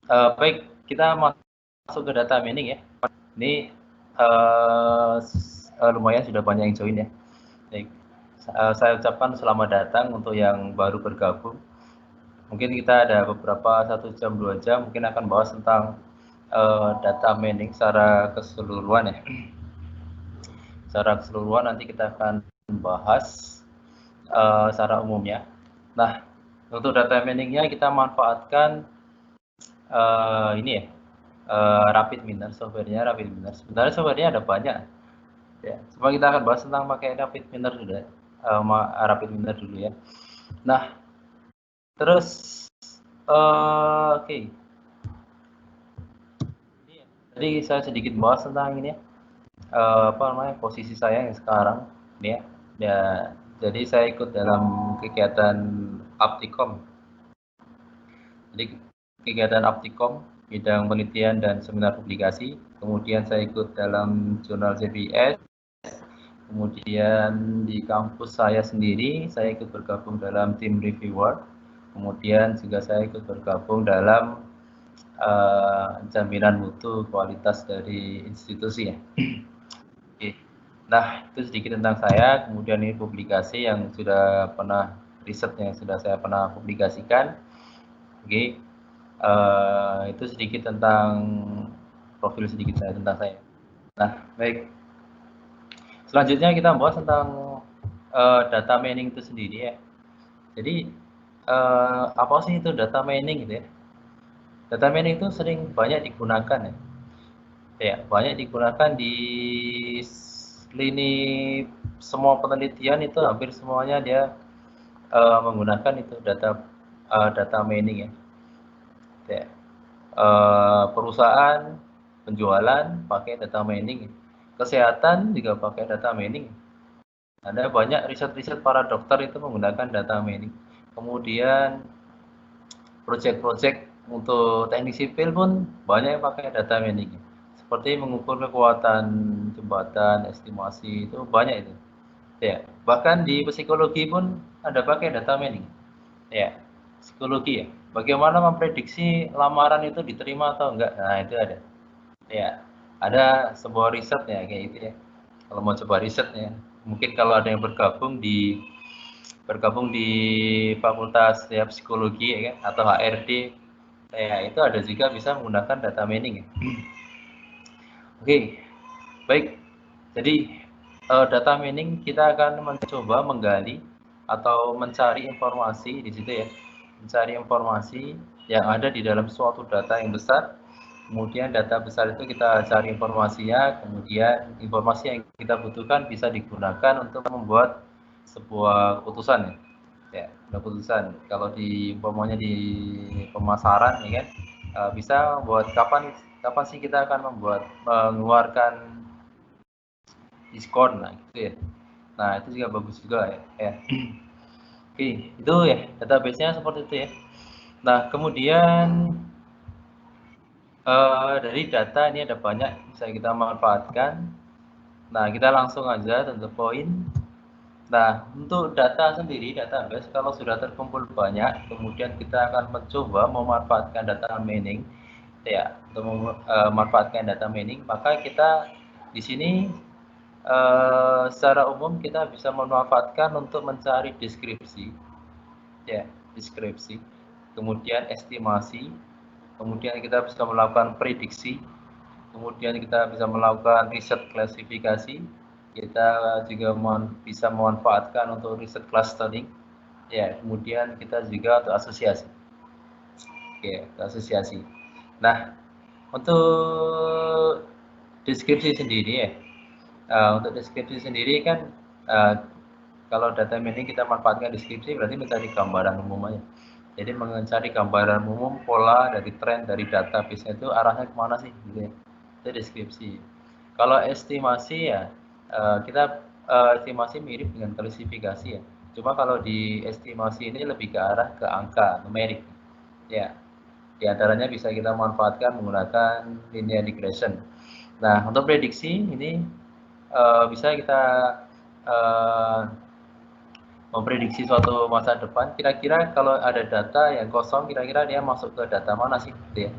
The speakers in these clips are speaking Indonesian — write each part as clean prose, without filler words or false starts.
Baik, kita masuk ke data mining ya. Ini lumayan sudah banyak yang join ya. Baik, saya ucapkan selamat datang untuk yang baru bergabung. Mungkin kita ada beberapa 1 jam 2 jam mungkin akan bahas tentang data mining secara keseluruhan ya. Secara keseluruhan nanti kita akan bahas secara umumnya. Nah, untuk data miningnya kita manfaatkan ini ya, Rapid Miner, softwarenya Rapid Miner. Sebenarnya softwarenya ada banyak ya. Cuma kita akan bahas tentang pakai Rapid Miner dulu ya. Rapid Miner dulu ya. Nah, terus oke. Jadi saya sedikit bahas tentang ini ya. Apa namanya, posisi saya yang sekarang ini ya. Ya, jadi saya ikut dalam kegiatan Aptikom. Jadi kegiatan Aptikom bidang penelitian dan seminar publikasi. Kemudian saya ikut dalam jurnal CBS. Kemudian di kampus saya sendiri, saya ikut bergabung dalam tim reviewer. Kemudian juga saya ikut bergabung dalam jaminan mutu kualitas dari institusi ya. Oke. Nah, itu sedikit tentang saya. Kemudian ini publikasi yang sudah pernah riset yang sudah saya pernah publikasikan. Oke. Itu sedikit tentang profil sedikit saya tentang saya. Nah, baik. Selanjutnya kita bahas tentang data mining itu sendiri ya. Jadi apa sih itu data mining gitu ya? Data mining itu sering banyak digunakan ya. Ya, banyak digunakan di lini semua penelitian itu hampir semuanya dia menggunakan itu data mining ya. Ya. Perusahaan penjualan pakai data mining, kesehatan juga pakai data mining. Ada banyak riset-riset para dokter itu menggunakan data mining. Kemudian proyek-proyek untuk teknik sipil pun banyak yang pakai data mining. Seperti mengukur kekuatan jembatan, estimasi itu banyak itu. Ya, bahkan di psikologi pun ada pakai data mining. Ya, psikologi ya. Bagaimana memprediksi lamaran itu diterima atau enggak? Nah, itu ada. Ya, ada sebuah riset ya kayak gitu ya. Kalau mau coba risetnya, mungkin kalau ada yang bergabung di fakultas ya psikologi ya kan atau HRD ya itu ada juga bisa menggunakan data mining ya. Oke, baik. Jadi data mining kita akan mencoba menggali atau mencari informasi di situ ya. Mencari informasi yang ada di dalam suatu data yang besar. Kemudian data besar itu kita cari informasinya, kemudian informasi yang kita butuhkan bisa digunakan untuk membuat sebuah keputusan ya. Keputusan kalau di umpamanya di pemasaran ya kan bisa buat kapan kapan sih kita akan mengeluarkan diskon nah gitu ya. Nah, itu juga bagus juga ya. Oke, itu ya database-nya seperti itu ya. Nah, kemudian dari data ini ada banyak bisa kita manfaatkan. Nah, kita langsung aja tentu poin. Nah, untuk data sendiri, database kalau sudah terkumpul banyak, kemudian kita akan mencoba memanfaatkan data mining, ya, untuk memanfaatkan data mining, maka kita di sini secara umum kita bisa memanfaatkan untuk mencari deskripsi, ya, deskripsi, kemudian estimasi, kemudian kita bisa melakukan prediksi, kemudian kita bisa melakukan riset klasifikasi, kita juga bisa memanfaatkan untuk riset clustering, ya, kemudian kita juga untuk asosiasi, oke, asosiasi. Nah, untuk deskripsi sendiri ya, untuk deskripsi sendiri kan kalau data mining kita manfaatkan deskripsi berarti mencari gambaran umum aja. Jadi mencari gambaran umum pola dari tren dari database itu arahnya kemana sih gitu ya. Itu deskripsi. Kalau estimasi ya kita estimasi mirip dengan klasifikasi ya. Cuma kalau di estimasi ini lebih ke arah ke angka numerik. Ya, di antaranya bisa kita manfaatkan menggunakan linear regression. Nah, untuk prediksi ini bisa kita memprediksi suatu masa depan. Kira-kira kalau ada data yang kosong, kira-kira dia masuk ke data mana sih? Gitu ya.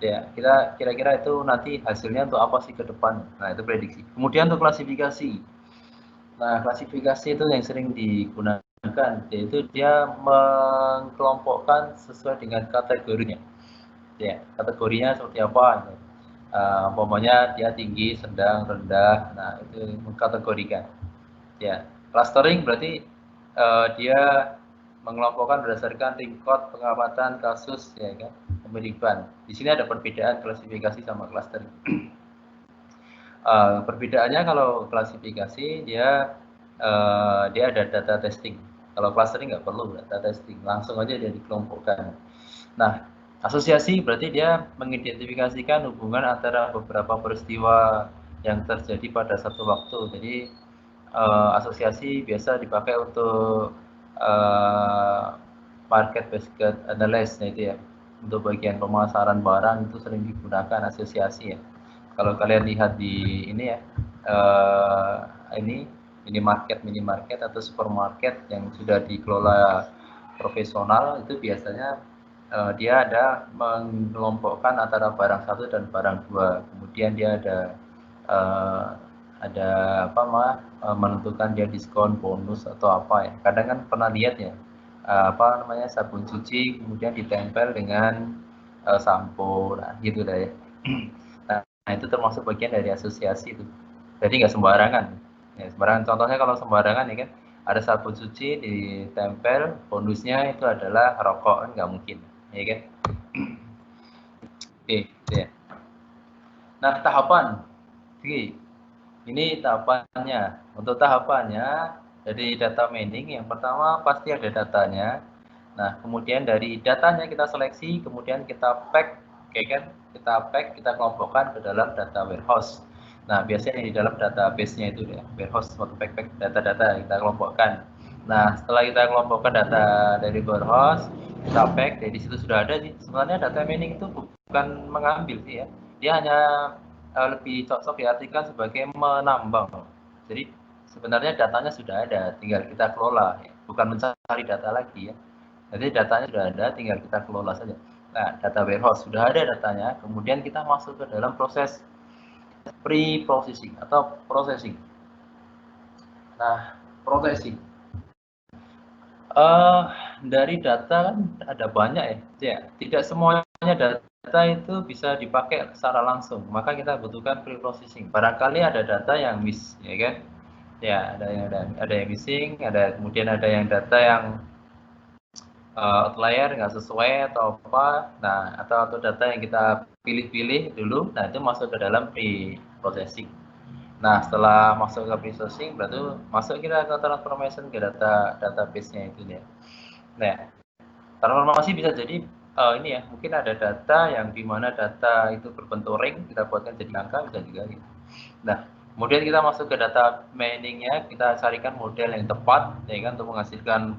Ya, kita kira-kira itu nanti hasilnya untuk apa sih ke depan. Nah, itu prediksi. Kemudian untuk klasifikasi. Nah, klasifikasi itu yang sering digunakan, yaitu dia mengkelompokkan sesuai dengan kategorinya. Ya, kategorinya seperti apa? Umpamanya dia tinggi, sedang, rendah. Nah, itu mengkategorikan. Ya, clustering berarti dia mengelompokkan berdasarkan tingkat pengamatan kasus, ya kan, kemiripan. Di sini ada perbedaan klasifikasi sama clustering. Perbedaannya kalau klasifikasi dia ada data testing. Kalau clustering nggak perlu data testing, langsung aja dia dikelompokkan. Nah, asosiasi berarti dia mengidentifikasikan hubungan antara beberapa peristiwa yang terjadi pada satu waktu. Jadi asosiasi biasa dipakai untuk market basket analysis, nah itu ya, untuk bagian pemasaran barang itu sering digunakan asosiasi ya. Kalau kalian lihat di ini ya, ini minimarket atau supermarket yang sudah dikelola profesional, itu biasanya dia ada mengelompokkan antara barang satu dan barang dua. Kemudian dia ada menentukan dia diskon, bonus atau apa ya. Kadang kan pernah lihat ya, sabun cuci kemudian ditempel dengan sampo, nah gitu dah ya. Nah, itu termasuk bagian dari asosiasi itu. Jadi nggak sembarangan. Ya, sembarangan. Contohnya kalau sembarangan ya kan, ada sabun cuci ditempel, bonusnya itu adalah rokok, kan nggak mungkin, ya kan? Oke, ya. Nah, tahapan. Oke, ini tahapannya. Untuk tahapannya, dari data mining, yang pertama pasti ada datanya. Nah, kemudian dari datanya kita seleksi, kemudian kita pack, oke kan? Kita kelompokkan ke dalam data warehouse. Nah, biasanya di dalam database-nya itu ya, warehouse atau pack data-data kita kelompokkan. Nah, setelah kita kelompokkan data dari warehouse, kita pack, dari situ sudah ada sih. Sebenarnya data mining itu bukan mengambil sih ya, dia hanya lebih cocok diartikan sebagai menambang. Jadi sebenarnya datanya sudah ada, tinggal kita kelola, bukan mencari data lagi ya. Jadi datanya sudah ada, tinggal kita kelola saja. Nah, data warehouse sudah ada datanya, kemudian kita masuk ke dalam proses pre-processing atau processing. Nah, processing. Dari data kan ada banyak ya. Tidak semuanya data itu bisa dipakai secara langsung. Maka kita butuhkan pre-processing. Barangkali ada data yang miss, ya kan? Ya, ada yang missing, kemudian ada yang data yang outlier nggak sesuai atau apa. Nah, atau data yang kita pilih-pilih dulu. Nah, itu masuk ke dalam pre-processing. Nah, setelah masuk ke pre-processing, berarti masuk kita ke transformation ke database-nya itu ya. Nah, transformasi bisa jadi ini ya, mungkin ada data yang dimana data itu berbentuk ring, kita buatkan jadi angka, bisa juga gitu. Nah, kemudian kita masuk ke data mining-nya, kita carikan model yang tepat, ya kan, untuk menghasilkan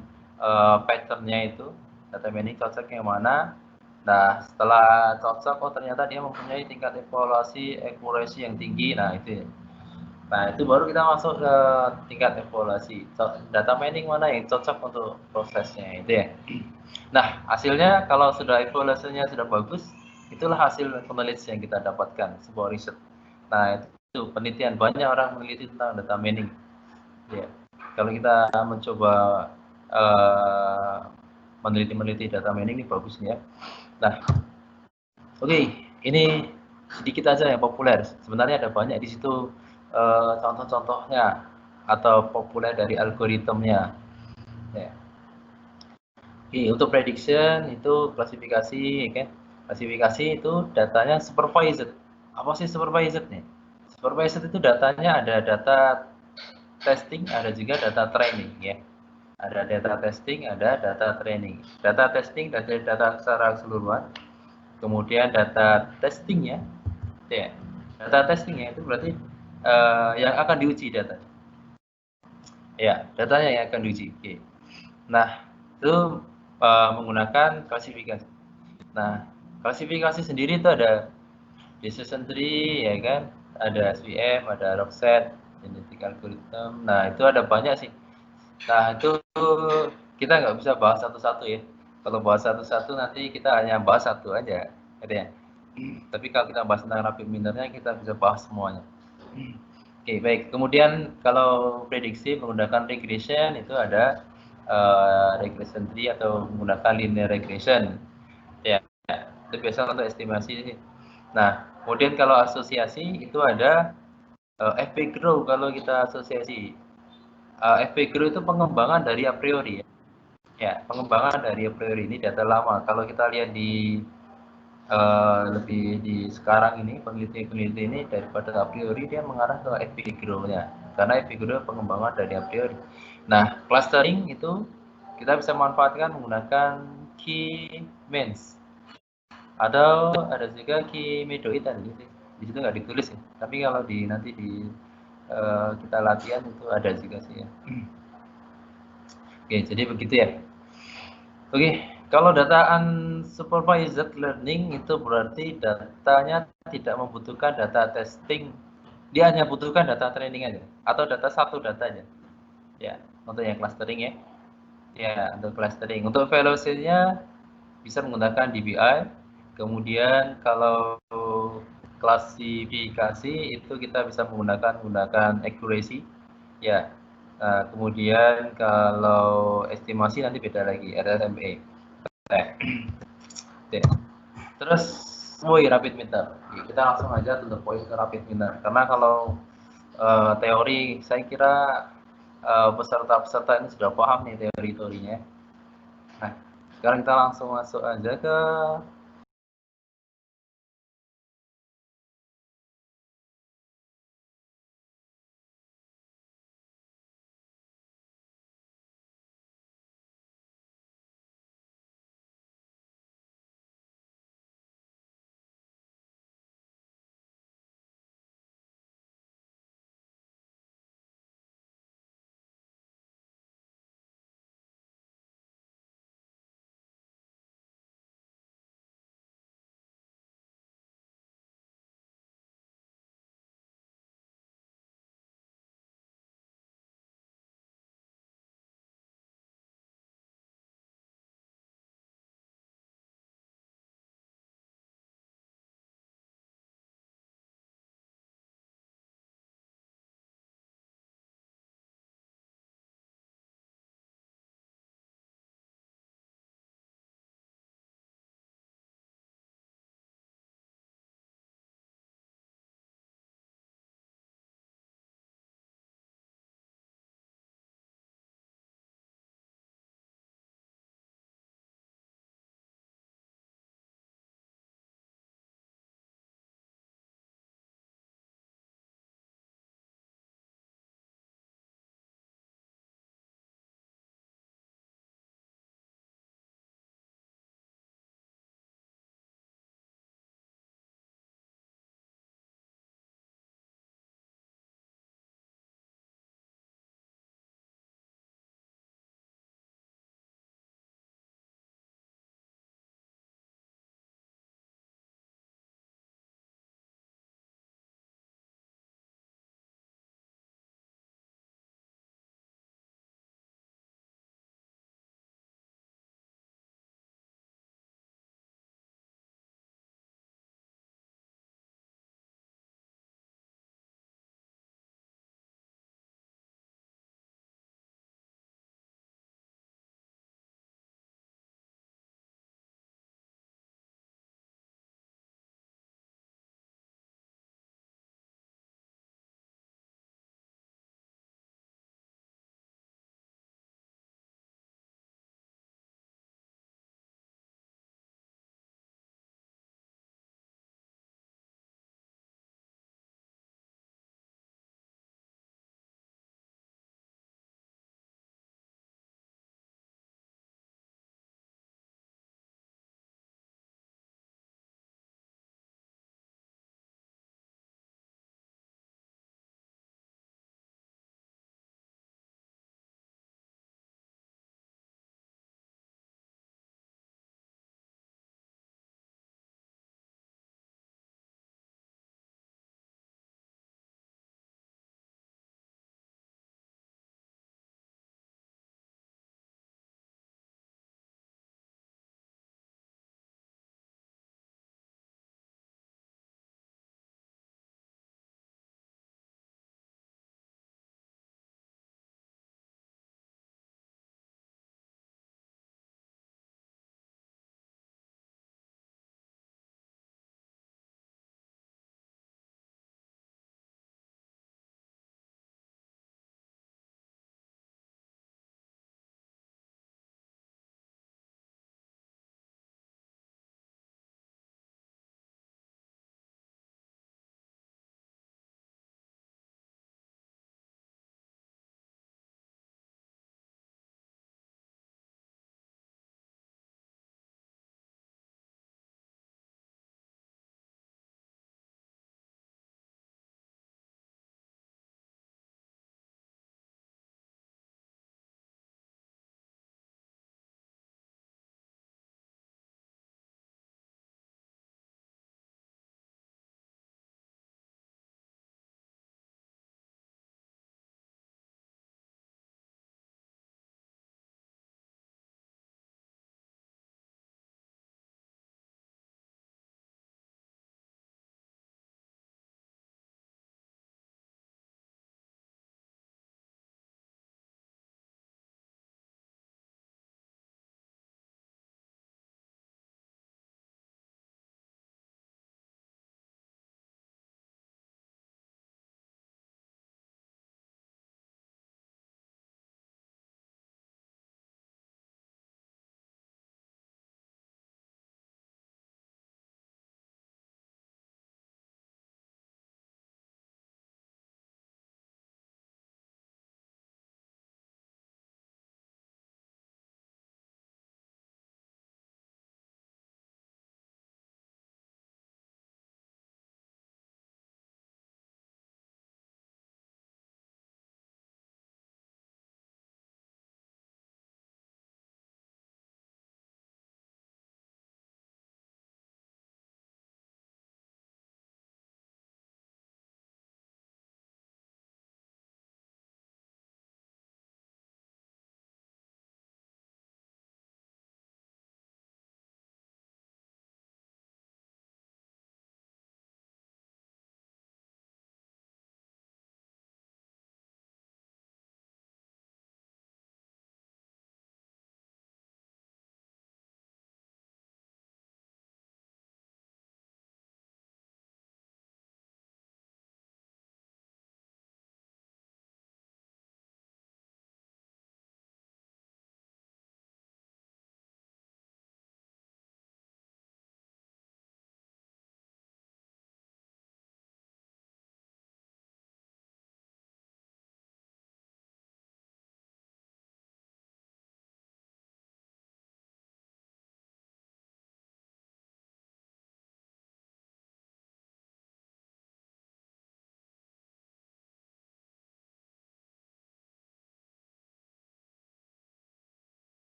pattern-nya itu. Data mining cocok yang mana. Nah, setelah cocok, oh ternyata dia mempunyai tingkat evaluasi accuracy yang tinggi, nah itu ya. Nah, itu baru kita masuk ke tingkat evaluasi. Data mining mana yang cocok untuk prosesnya, itu ya. Nah, hasilnya kalau sudah evaluasinya sudah bagus, itulah hasil penelitian yang kita dapatkan, sebuah riset. Nah, itu penelitian, banyak orang meneliti tentang data mining. Ya. Kalau kita mencoba meneliti data mining ini bagus ya. Nah, oke, ini sedikit aja yang populer. Sebenarnya ada banyak di situ contoh-contohnya atau populer dari algoritmnya. Ya. Oke, untuk prediction itu klasifikasi, ya kan? Klasifikasi itu datanya supervised. Apa sih supervised nih? Supervised itu datanya ada data testing, ada juga data training ya. Ada data testing, ada data training. Data testing dari data secara keseluruhan. Kemudian data testingnya, ya. Data testingnya itu berarti yang akan diuji data. Ya, datanya yang akan diuji. Oke. Nah, itu menggunakan klasifikasi. Nah, klasifikasi sendiri itu ada decision tree, ya kan, ada SVM, ada logset, genetic algorithm. Nah, itu ada banyak sih. Nah, itu kita nggak bisa bahas satu-satu ya. Kalau bahas satu-satu nanti kita hanya bahas satu aja, gitu ya. Tapi kalau kita bahas tentang rapid minternya, kita bisa bahas semuanya. Oke, baik. Kemudian kalau prediksi menggunakan regression itu ada regression tree atau menggunakan linear regression. Ya, itu biasa untuk estimasi. Nah, kemudian kalau asosiasi itu ada FP-GROW kalau kita asosiasi. FP-GROW itu pengembangan dari a priori. Ya, pengembangan dari a priori ini data lama. Kalau kita lihat di lebih di sekarang ini peneliti-peneliti ini daripada a priori dia mengarah ke FP-GROW-nya karena FP-GROW pengembangan dari a priori. Nah, clustering itu kita bisa manfaatkan menggunakan key means atau ada juga key medoid tadi di situ nggak ditulis ya, tapi kalau di nanti di kita latihan itu ada juga sih ya. Oke, jadi begitu ya. Oke, kalau data unsupervised learning itu berarti datanya tidak membutuhkan data testing, dia hanya butuhkan data training aja, atau satu data aja. Ya, untuk yang clustering ya. Ya, untuk clustering. Untuk velocity-nya bisa menggunakan DBI. Kemudian kalau klasifikasi itu kita bisa menggunakan accuracy. Ya. Nah, kemudian kalau estimasi nanti beda lagi, RSMA. Oke. Terus rapid meter. Kita langsung aja to the point ke rapid meter. Karena kalau teori saya kira peserta-peserta ini sudah paham nih teori-teorinya. Nah, sekarang kita langsung masuk aja ke